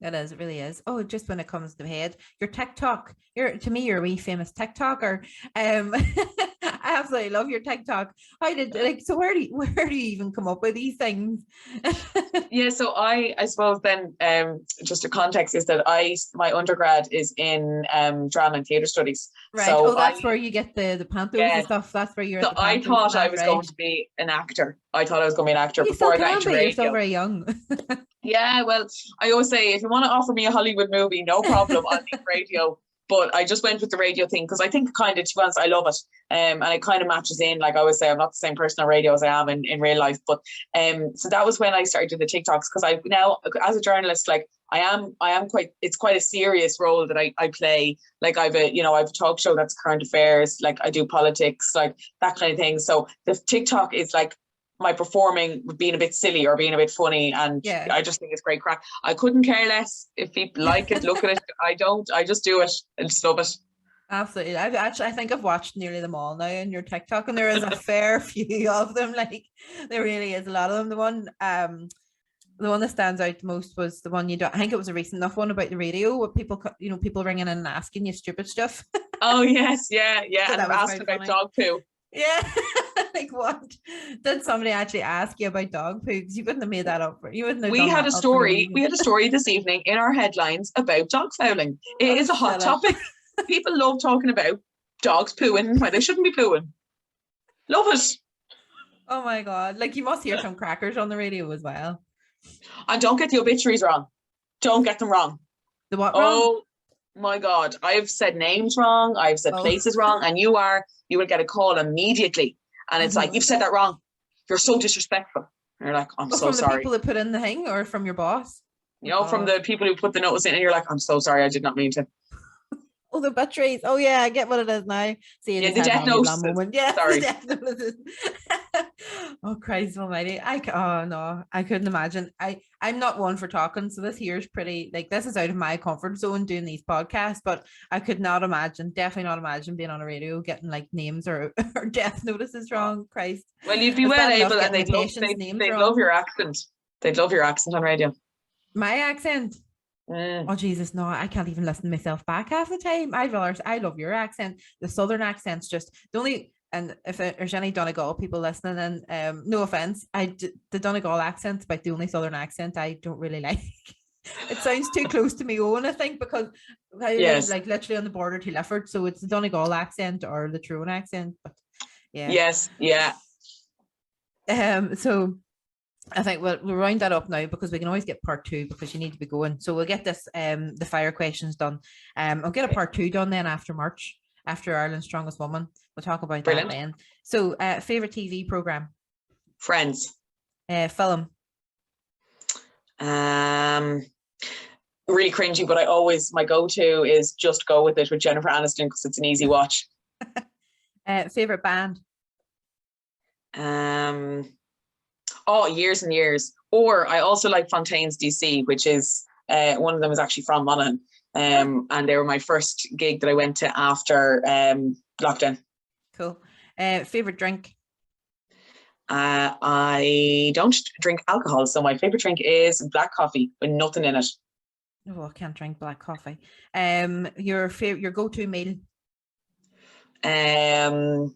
it is, it really is. Oh, just when it comes to head, your TikTok, to me, you're a wee famous TikToker. I absolutely love your TikTok. So where do you even come up with these things? Yeah, so I suppose then, just a context is that my undergrad is in drama and theatre studies. Right. So that's where you get the pantos and stuff. That's where you're. So I thought I was going to be an actor. I thought I was going to be an actor before I got into radio. You're still very young. Yeah, well, I always say, if you want to offer me a Hollywood movie, no problem, I'll do radio. But I just went with the radio thing because I think kind of, to be honest, I love it. And it kind of matches in. Like I always say, I'm not the same person on radio as I am in real life. But so that was when I started doing the TikToks, because I now, as a journalist, like I am quite, it's quite a serious role that I play. Like I've a talk show that's current affairs, like I do politics, like that kind of thing. So the TikTok is like my performing, being a bit silly or being a bit funny, and I just think it's great crack. I couldn't care less if people like it, look at it. I don't. I just do it and just love it. Absolutely. I think I've watched nearly them all now in your TikTok, and there is a fair few of them. Like there really is a lot of them. The one that stands out the most was the one I think it was a recent enough one about the radio, with people ringing in and asking you stupid stuff. Oh yes, yeah. So and I've asked about funny. Dog poo. Yeah. Like what? Did somebody actually ask you about dog poo? Because you wouldn't have made that up. You wouldn't have. We had a story this evening in our headlines about dog fouling. It is a hot topic. People love talking about dogs pooing where they shouldn't be pooing. Love it. Oh my God. Like you must hear some crackers on the radio as well. And don't get the obituaries wrong. Don't get them wrong. The what wrong? Oh my God. I've said names wrong. I've said places wrong. And you will get a call immediately. And it's like, you've said that wrong. You're so disrespectful. And you're like, I'm so sorry. From the people that put in the thing, or from your boss? From the people who put the notice in, and you're like, I'm so sorry. I did not mean to. Oh, the batteries. Oh yeah, I get what it is now. See, the death notice. Yeah, sorry. The death notice. Oh Christ almighty. I couldn't imagine. I'm not one for talking, so this here's pretty, like, this is out of my comfort zone doing these podcasts, but I could not imagine, definitely not imagine being on a radio getting like names or death notices wrong. Christ. Well, you'd be well able, and they'd love your accent. They'd love your accent on radio. My accent? Oh Jesus, no, I can't even listen to myself back half the time. I love your accent. The southern accent's just the only, and if there's any Donegal people listening, and no offense, the Donegal accent's about the only southern accent I don't really like. It sounds too close to me own, I think, because I live like literally on the border to Lifford, so it's the Donegal accent or the Tyrone accent. But yeah. Yes, yeah. So I think we'll round that up now because we can always get part 2 because you need to be going. So we'll get this the fire questions done. I'll get a part 2 done then after March, after Ireland's Strongest Woman. We'll talk about that then. So favorite TV program? Friends. Film. Really cringy, but my go-to is Just Go With It with Jennifer Aniston because it's an easy watch. Favorite band? Years and Years. Or I also like Fontaine's DC, which is one of them is actually from Monaghan. And they were my first gig that I went to after lockdown. Cool. Favorite drink? I don't drink alcohol, so my favorite drink is black coffee with nothing in it. Oh, I can't drink black coffee. Your go-to meal? A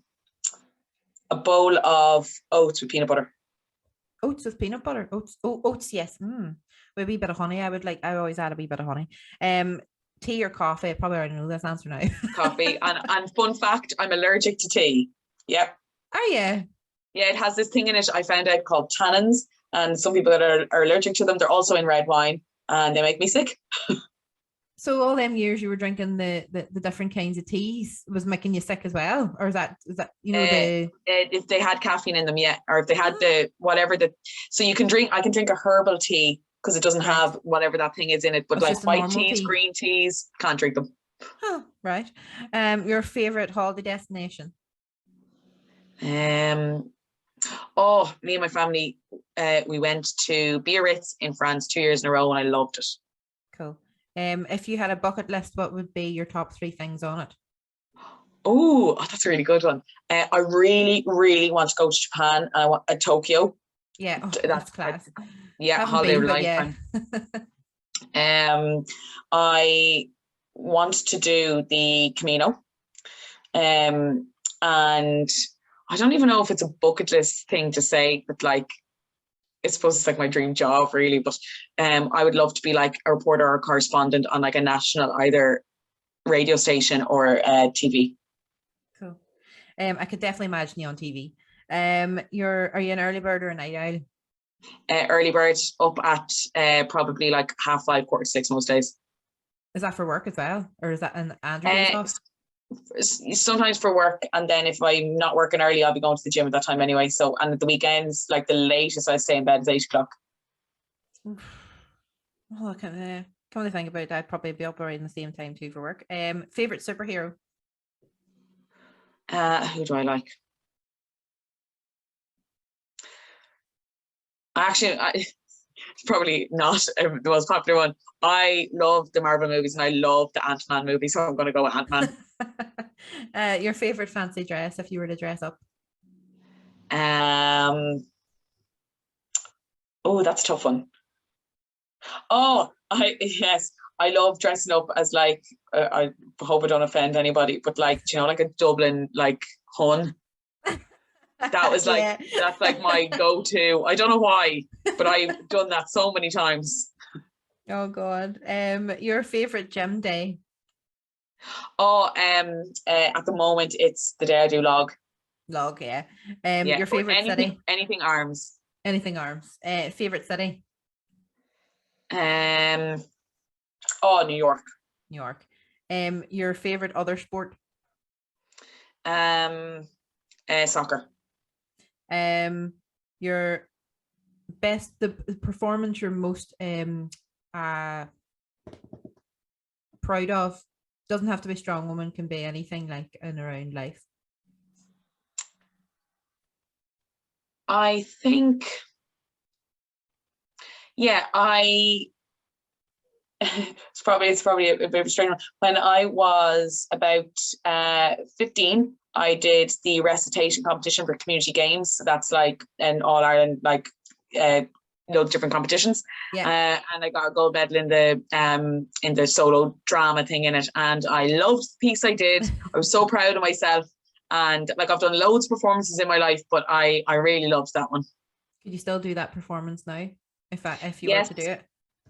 bowl of oats with peanut butter. Oats with peanut butter. Oats, yes. With a wee bit of honey. I always add a wee bit of honey. Tea or coffee? I probably already know this answer now. Coffee. And fun fact, I'm allergic to tea. Yep. Are you? Yeah, it has this thing in it I found out called tannins, and some people that are allergic to them, they're also in red wine, and they make me sick. So all them years you were drinking the different kinds of teas was making you sick as well, or is that if they had caffeine in them, yeah, or if they had so I can drink a herbal tea because it doesn't have whatever that thing is in it, but like white teas, green teas, can't drink them. Oh, right. Your favorite holiday destination? Me and my family, we went to Biarritz in France 2 years in a row, and I loved it. Cool. If you had a bucket list, what would be your top 3 things on it? Oh, that's a really good one. I really, really want to go to Japan, and I want Tokyo. Yeah, that's class. Holiday of a lifetime. I want to do the Camino, and I don't even know if it's a bucket list thing to say, but like, I suppose it's like my dream job really, but I would love to be like a reporter or a correspondent on like a national either radio station or TV. Cool. I could definitely imagine you on TV. Are you an early bird or a night owl? Early bird, up at probably like 5:30, 6:45 most days. Is that for work as well, or is that an Andrew days off? Sometimes for work, and then if I'm not working early, I'll be going to the gym at that time anyway. So, and at the weekends, like the latest I stay in bed is 8:00. Oh, come to think about that, I'd probably be up around the same time too for work. Favorite superhero? Who do I like? Actually, it's probably not the most popular one. I love the Marvel movies and I love the Ant-Man movie, so I'm going to go with Ant-Man. Your favorite fancy dress if you were to dress up? That's a tough one. I love dressing up as like I hope I don't offend anybody, but like, you know, like a Dublin like Hun. That was like that's like my go-to. I don't know why, but I've done that so many times. Oh God. Your favorite gym day? At the moment it's the day I do log. Log, yeah. Your favorite city? Anything arms. Anything arms. Favorite city? New York. New York. Your favorite other sport? Soccer. Your best the performance you're most proud of, doesn't have to be strong woman, can be anything like in around life. I think it's probably a bit of a strange one. When I was about 15, I did the recitation competition for community games. So that's like an All Ireland, like loads of different competitions. Yeah. And I got a gold medal in the solo drama thing in it. And I loved the piece I did. I was so proud of myself. And like I've done loads of performances in my life, but I really loved that one. Could you still do that performance now if you were to do it?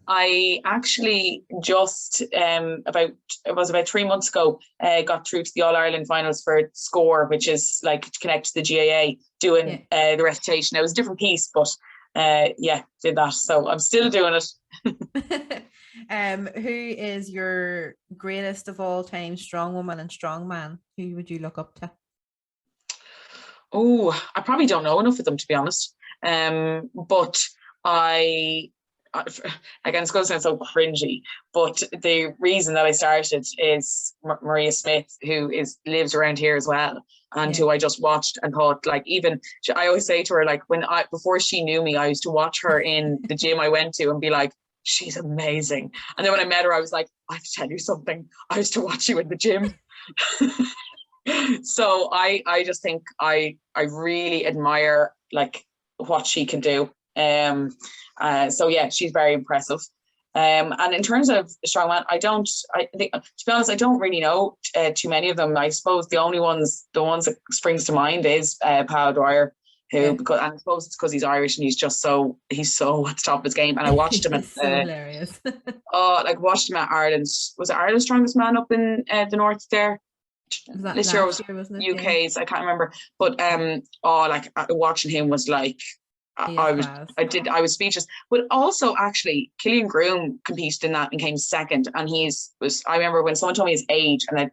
I actually just about 3 months ago got through to the All Ireland finals for SCORE, which is like to connect to the GAA, doing the recitation. It was a different piece, but did that. So I'm still doing it. Who is your greatest of all time strong woman and strong man? Who would you look up to? Oh, I probably don't know enough of them, to be honest. But again, it's going to sound so cringy, but the reason that I started is Maria Smith, who lives around here as well, and who I just watched and thought, like, even I always say to her, like, before she knew me, I used to watch her in the gym I went to and be like, she's amazing. And then when I met her, I was like, I have to tell you something. I used to watch you in the gym. So I just think I really admire like what she can do. So yeah, she's very impressive. And in terms of strongman, I think, to be honest, I don't really know too many of them. I suppose the ones that springs to mind is Paul Dwyer, who, because, and I suppose it's because he's Irish and he's so at the top of his game. And I watched him at so hilarious. watched him at Ireland's, was it Ireland's Strongest Man up in the north there? This year was UK's, I can't remember, but watching him was like, I was speechless. But also, actually, Killian Groom competed in that and came second. And I remember when someone told me his age and that,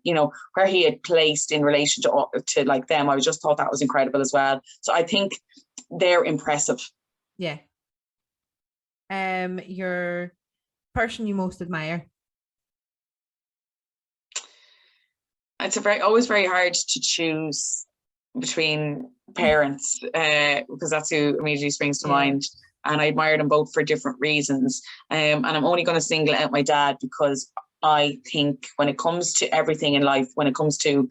where he had placed in relation to like them, I just thought that was incredible as well. So I think they're impressive. Yeah. Your person you most admire? It's always very hard to choose between parents, because that's who immediately springs to mind, and I admire them both for different reasons, and I'm only going to single out my dad because I think when it comes to everything in life, when it comes to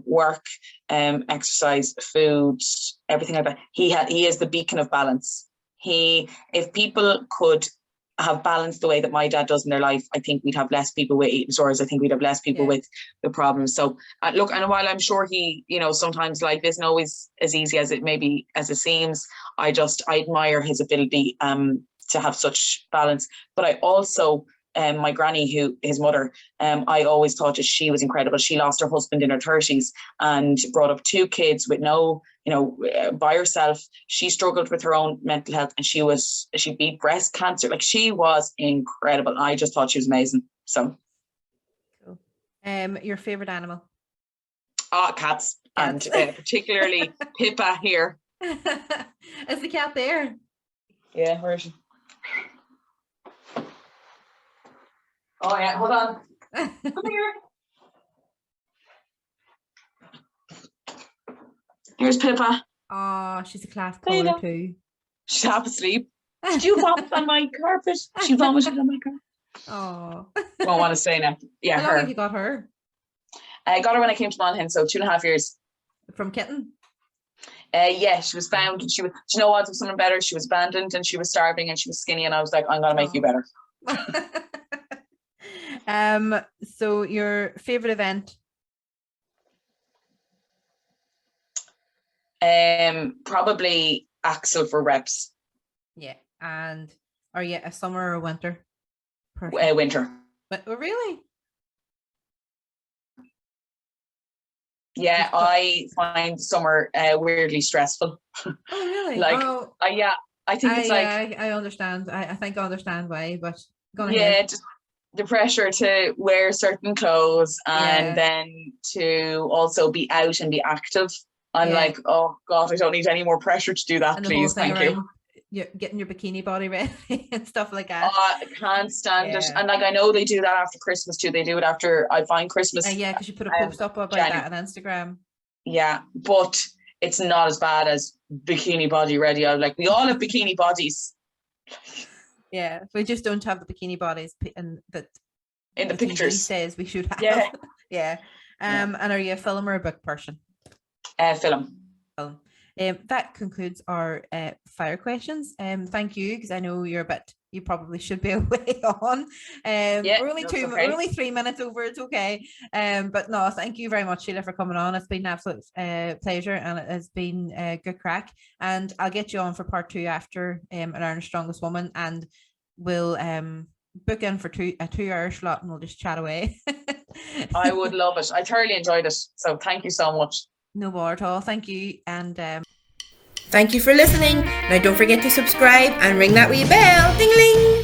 work, exercise, food, everything like that, he is the beacon of balance. If people could have balance the way that my dad does in their life, I think we'd have less people with eating disorders. I think we'd have less people with the problems. So look, and while I'm sure he, sometimes life isn't always as easy as it seems, I admire his ability to have such balance. But I also, my granny, his mother, I always thought that she was incredible. She lost her husband in her 30s and brought up 2 kids with no, by herself. She struggled with her own mental health, and she beat breast cancer. Like, she was incredible. I just thought she was amazing. So cool. Your favorite animal? Cats. And particularly Pippa here. Is the cat there? Yeah, where is she? Oh yeah, hold on. Come here. Here's Pippa. Oh, she's a class colour too. She's half asleep. Did you vomit on my carpet? She vomited on my carpet. Oh. Won't want to say now. Yeah, How long have you got her? I got her when I came to Monaghan, so 2.5 years. From kitten? Yeah, she was found. Do you know what? There was something better. She was abandoned and she was starving and she was skinny, and I was like, I'm gonna make you better. So your favorite event? Probably Axel for reps. Yeah. And are you a summer or winter person? Winter. But really? Yeah, I find summer weirdly stressful. Oh really? Yeah, I think it's I understand. I think I understand why, but go ahead. Yeah, just the pressure to wear certain clothes and then to also be out and be active. I'm like, oh God, I don't need any more pressure to do that, and please. Thank you. You're getting your bikini body ready and stuff like that. I can't stand it. And like, I know they do that after Christmas too. They do it after, I find, Christmas. Yeah, because you put a post up about that on Instagram. Yeah, but it's not as bad as bikini body ready. I'm like, we all have bikini bodies. Yeah, we just don't have the bikini bodies in the pictures. TV says we should have. Yeah. And are you a film or a book person? Film. That concludes our fire questions. Thank you, because I know you probably should be away on. We're only 3 minutes over. It's okay. But no, thank you very much, Sheila, for coming on. It's been an absolute pleasure, and it has been a good crack. And I'll get you on for part 2 after an Ireland's Strongest Woman. And we'll book in for a 2-hour slot and we'll just chat away. I would love it. I thoroughly enjoyed it. So thank you so much. No bother at all. Thank you. And thank you for listening. Now don't forget to subscribe and ring that wee bell. Ding-a-ling.